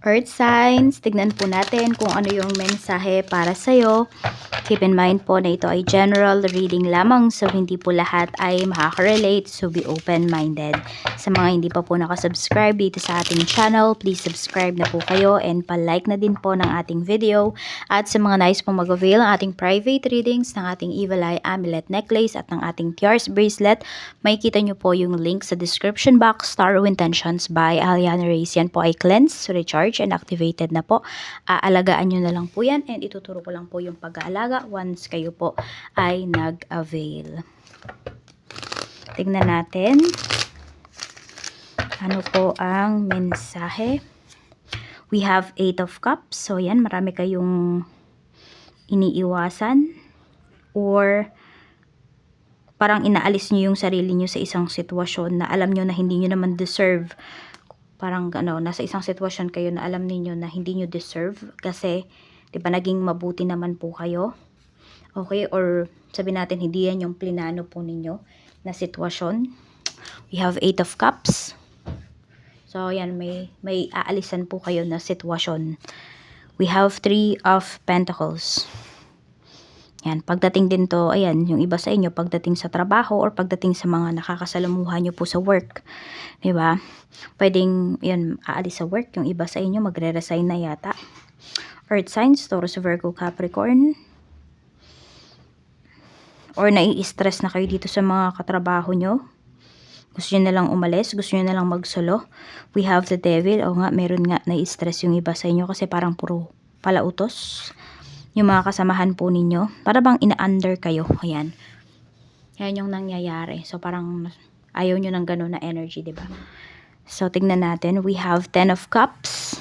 Earth signs, tignan po natin kung ano yung mensahe para sa'yo. Keep in mind po na ito ay general reading lamang, so hindi po lahat ay makaka-relate, so be open-minded. Sa mga hindi pa po nakasubscribe dito sa ating channel, please subscribe na po kayo and pa-like na din po ng ating video. At sa mga nais pong mag-avail ng ating private readings, ng ating Evil Eye Amulet Necklace at ng ating Tiars Bracelet, makikita nyo po yung link sa description box. Tarot Intentions by Aliana Reyes. Yan po ay cleansed, recharge, and activated na po. Aalagaan nyo na lang po yan and ituturo ko lang po yung pag-aalaga once kayo po ay nag-avail. Tignan natin ano po ang mensahe. We have 8 of Cups. So yan, marami kayong iniiwasan or parang inaalis nyo yung sarili nyo sa isang sitwasyon na alam nyo na hindi nyo naman deserve. Parang nasa isang sitwasyon kayo na alam niyo na hindi nyo deserve kasi, di ba, naging mabuti naman po kayo. Okay, or sabi natin hindi yan yung plinano po ninyo na sitwasyon. We have 8 of Cups. So, yan, may aalisan po kayo na sitwasyon. We have 3 of Pentacles. Yan, pagdating din to, ayan, yung iba sa inyo, pagdating sa trabaho or pagdating sa mga nakakasalamuha nyo po sa work. Diba? Pwedeng, yun, aalis sa work. Yung iba sa inyo, magre-resign na yata. Earth signs, Taurus, Virgo, Capricorn. Or nai-stress na kayo dito sa mga katrabaho nyo. Gusto nyo na lang umalis, gusto nyo na lang magsolo. We have the Devil. O nga, meron nga nai-stress yung iba sa inyo kasi parang puro palautos yung mga kasamahan po ninyo. Para bang ina-under kayo. Ayan. Yan yung nangyayari. So, parang ayaw nyo ng ganun na energy, diba? So, tignan natin. We have 10 of Cups.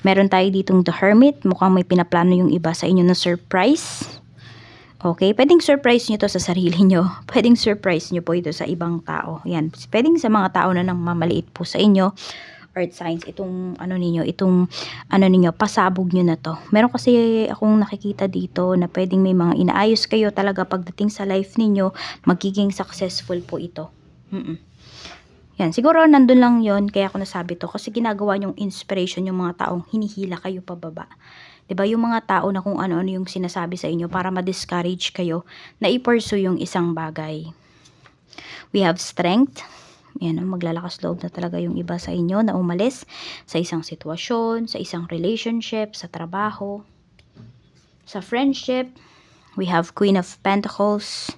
Meron tayo ditong the Hermit. Mukhang may pinaplano yung iba sa inyo na surprise. Okay? Pwedeng surprise nyo to sa sarili nyo. Pwedeng surprise nyo po ito sa ibang tao. Yan. Pwedeng sa mga tao na nang mamaliit po sa inyo. Earth signs, itong pasabog nyo na to. Meron kasi akong nakikita dito na pwedeng may mga inaayos kayo talaga pagdating sa life ninyo, magiging successful po ito. Yan, siguro nandun lang yon kaya ako nasabi to kasi ginagawa nyong inspiration yung mga taong hinihila kayo pababa. 'Di ba yung mga tao na kung ano-ano yung sinasabi sa inyo para ma-discourage kayo na i-pursue yung isang bagay. We have strength. Yan, maglalakas loob na talaga yung iba sa inyo na umalis sa isang sitwasyon, sa isang relationship, sa trabaho, sa friendship. We have Queen of Pentacles.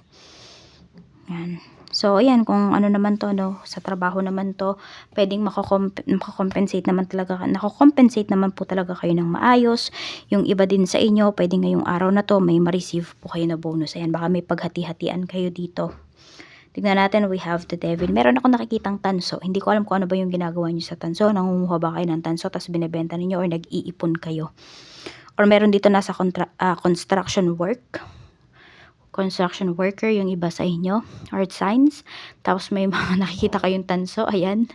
Yan. So, ayan, kung ano naman to, sa trabaho naman to, pwedeng makakompensate naman talaga, nakakompensate naman po talaga kayo ng maayos. Yung iba din sa inyo, pwedeng ngayong araw na to, may ma-receive po kayo na bonus. Ayan, baka may paghati-hatian kayo dito. Tignan natin, we have the Devil. Meron ako nakikitang tanso. Hindi ko alam kung ano ba yung ginagawa nyo sa tanso. Nangunguha ba kayo ng tanso, tapos binibenta ninyo, or nag-iipon kayo. Or meron dito nasa construction work. Construction worker, yung iba sa inyo. Earth signs. Tapos may mga nakikita kayong tanso. Ayan.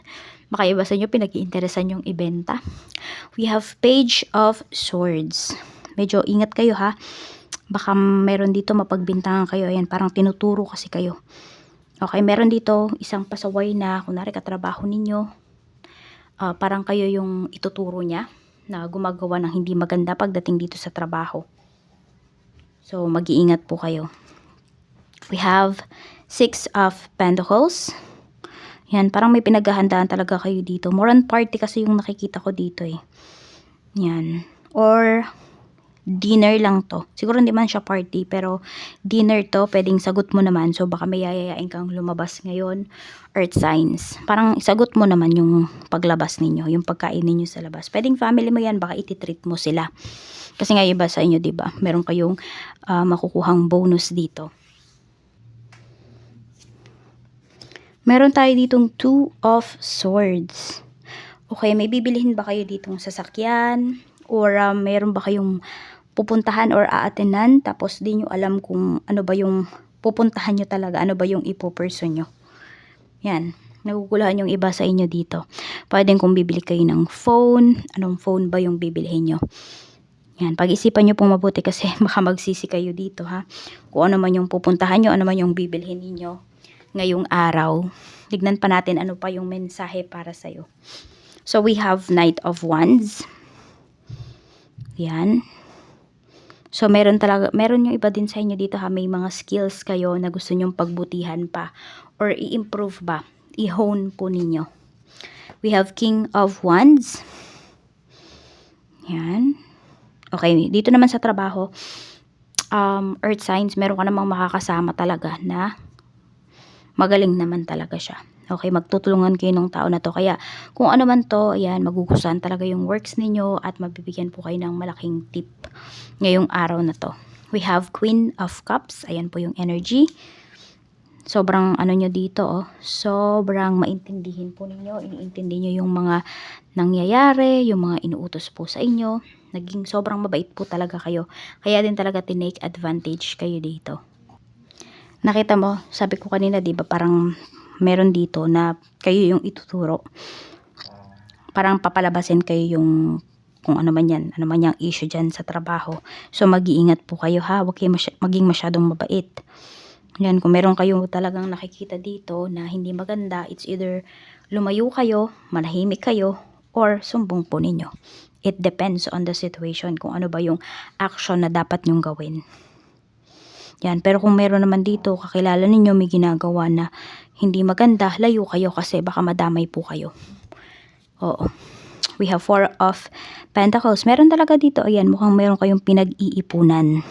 Baka iba sa inyo, pinag-iinteresan yung ibenta. We have Page of Swords. Medyo ingat kayo ha. Baka meron dito mapagbintangan kayo. Ayan, parang tinuturo kasi kayo. Okay, meron dito isang pasaway na kunwari katrabaho ninyo. Parang kayo yung ituturo niya na gumagawa ng hindi maganda pagdating dito sa trabaho. So, mag-iingat po kayo. We have 6 of Pentacles. Yan, parang may pinaghahandaan talaga kayo dito. More on party kasi yung nakikita ko dito eh. Yan. Or dinner lang to. Siguro hindi man siya party, pero dinner to, pwedeng sagot mo naman. So, baka may yayayain kang lumabas ngayon. Earth signs. Parang sagot mo naman yung paglabas ninyo, yung pagkain ninyo sa labas. Pwedeng family mo yan, baka ititreat mo sila. Kasi nga iba sa inyo, diba? Meron kayong makukuhang bonus dito. Meron tayo ditong 2 of Swords. Okay, may bibilihin ba kayo ditong sasakyan? Or meron ba kayong pupuntahan or aatenan, tapos di nyo alam kung ano ba yung pupuntahan nyo talaga, ano ba yung ipo-pursue nyo. Yan, naguguluhan yung iba sa inyo dito. Pwedeng kung bibili kayo ng phone, anong phone ba yung bibilihin nyo. Yan, pag-isipan nyo pong mabuti kasi baka magsisi kayo dito ha. Kung ano man yung pupuntahan nyo, ano man yung bibilihin ninyo ngayong araw. Tignan pa natin ano pa yung mensahe para sa'yo. So we have Knight of Wands. Yan. So, meron yung iba din sa inyo dito ha, may mga skills kayo na gusto nyong pagbutihan pa or i-improve ba, i-hone po ninyo. We have King of Wands. Yan. Okay, dito naman sa trabaho, earth signs, meron ka namang makakasama talaga na magaling naman talaga siya. Okay, magtutulungan kayo ng tao na to. Kaya, kung ano man to, ayan, magugustuhan talaga yung works ninyo at mabibigyan po kayo ng malaking tip ngayong araw na to. We have Queen of Cups. Ayan po yung energy. Sobrang ano nyo dito, sobrang maintindihin po ninyo. Iniintindi nyo yung mga nangyayari, yung mga inuutos po sa inyo. Naging sobrang mabait po talaga kayo. Kaya din talaga tinake advantage kayo dito. Nakita mo, sabi ko kanina, di ba, parang meron dito na kayo yung ituturo. Parang papalabasin kayo yung kung ano man yan, ano man yung issue dyan sa trabaho. So, mag-iingat po kayo ha, huwag kayo maging masyadong mabait. Yan, kung meron kayo talagang nakikita dito na hindi maganda, it's either lumayo kayo, manahimik kayo, or sumbong po ninyo. It depends on the situation, kung ano ba yung action na dapat nyong gawin. Yan, pero kung meron naman dito, kakilala ninyo may ginagawa na hindi maganda, layo kayo kasi baka madamay po kayo. Oo. We have 4 of Pentacles. Meron talaga dito, ayan, mukhang meron kayong pinag-iipunan.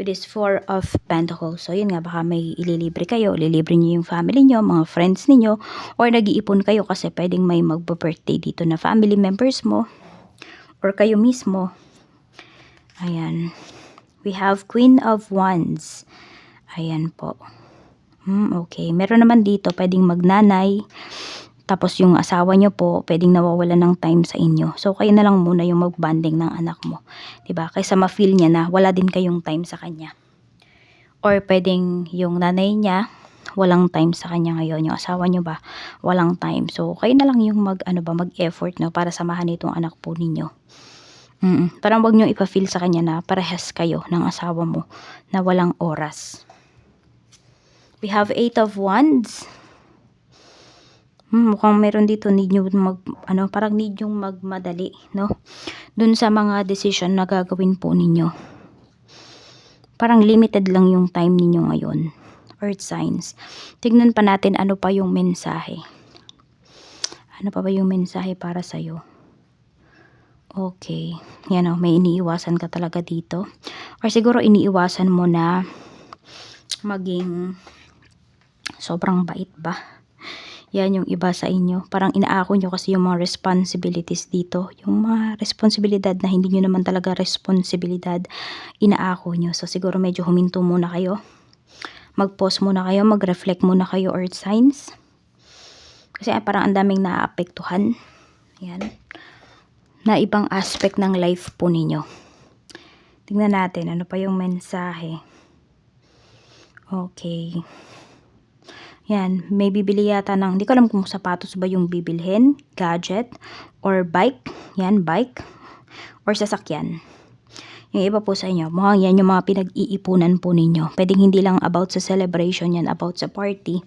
With this 4 of Pentacles. So, yun nga, baka may ililibre kayo. Ililibre niyo yung family niyo, mga friends niyo, or nag-iipon kayo kasi pwedeng may magbo-birthday dito na family members mo, or kayo mismo. Ayan. We have Queen of Wands. Ayan po. Okay. Meron naman dito, pwedeng magnanay. Tapos yung asawa nyo po, pwedeng nawawala ng time sa inyo. So, kayo na lang muna yung mag-bonding ng anak mo. Diba? Kaysa ma-feel niya na wala din kayong time sa kanya. Or pwedeng yung nanay niya, walang time sa kanya ngayon. Yung asawa nyo ba, walang time. So, kayo na lang yung mag-effort no, para samahan itong anak po ninyo. Parang wag nyo ipa-feel sa kanya na parehas kayo ng asawa mo na walang oras. We have 8 of Wands. Mukhang meron dito need nyo parang need yung magmadali, no? Dun sa mga decision na gagawin po ninyo. Parang limited lang yung time ninyo ngayon. Earth signs. Tignan pa natin ano pa yung mensahe. Ano pa ba yung mensahe para sa'yo? Okay. Yan o, may iniiwasan ka talaga dito. Or siguro iniiwasan mo na maging sobrang bait ba? Yan yung iba sa inyo. Parang inaako nyo kasi yung mga responsibilities dito. Yung mga responsibilidad na hindi nyo naman talaga responsibilidad, inaako nyo. So siguro medyo huminto muna kayo. Mag-pause muna kayo, mag-reflect muna kayo, earth signs. Kasi parang ang daming naaapektuhan. Yan. Na ibang aspect ng life po ninyo. Tingnan natin, ano pa yung mensahe. Okay. Yan, may bibili yata ng, hindi ko alam kung sapatos ba yung bibilhin, gadget, or bike. Yan, bike. Or sasakyan. Yung iba po sa inyo, mukhang yan yung mga pinag-iipunan po ninyo. Pwedeng hindi lang about sa celebration yan, about sa party.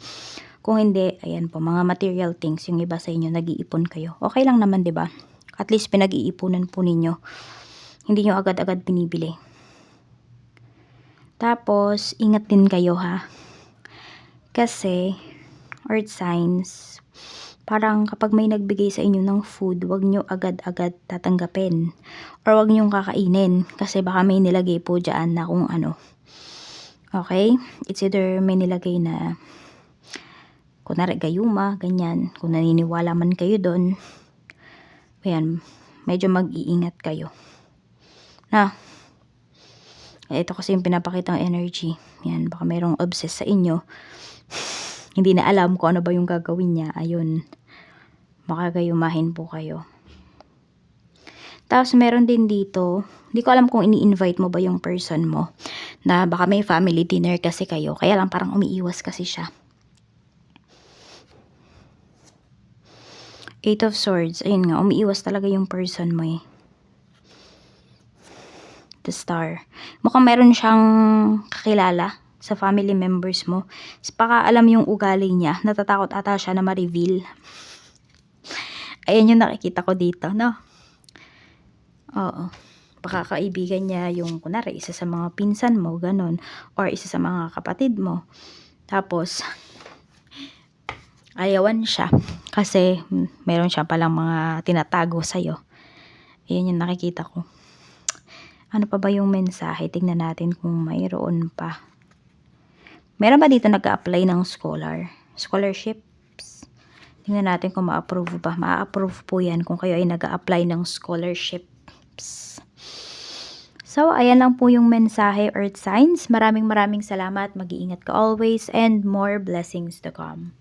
Kung hindi, ayan po, mga material things, yung iba sa inyo, nag-iipon kayo. Okay lang naman, 'di ba? At least pinag-iipunan po ninyo. Hindi nyo agad-agad binibili. Tapos, ingat din kayo ha. Kasi, earth signs, parang kapag may nagbigay sa inyo ng food, wag nyo agad-agad tatanggapin. Or wag nyo kakainin. Kasi baka may nilagay po dyan na kung ano. Okay? It's either may nilagay na, kunwari gayuma, ganyan. Kung naniniwala man kayo doon, ayan, medyo mag-iingat kayo. Na, ito kasi yung pinapakitang energy. Yan, baka mayroong obsessed sa inyo. Hindi na alam kung ano ba yung gagawin niya. Ayun, makagayumahin po kayo. Tapos meron din dito, hindi ko alam kung ini-invite mo ba yung person mo. Na baka may family dinner kasi kayo. Kaya lang parang umiiwas kasi siya. 8 of Swords. Ayun nga, umiiwas talaga yung person mo eh. The Star. Mukhang meron siyang kakilala sa family members mo. Baka alam yung ugali niya. Natatakot ata siya na ma-reveal. Ayan yung nakikita ko dito, no? Oo. pakakaibigan niya yung kunwari isa sa mga pinsan mo, ganon, or isa sa mga kapatid mo. Tapos ayawan siya kasi meron siya palang mga tinatago sa'yo. Ayan yung nakikita ko. Ano pa ba yung mensahe? Tingnan natin kung mayroon pa. Meron ba dito nag-a-apply ng scholarships? Tingnan natin kung ma-approve ba. Ma-approve po yan kung kayo ay nag-a-apply ng scholarships. So, ayan lang po yung mensahe, Earth Signs. Maraming salamat. Mag-iingat ka always and more blessings to come.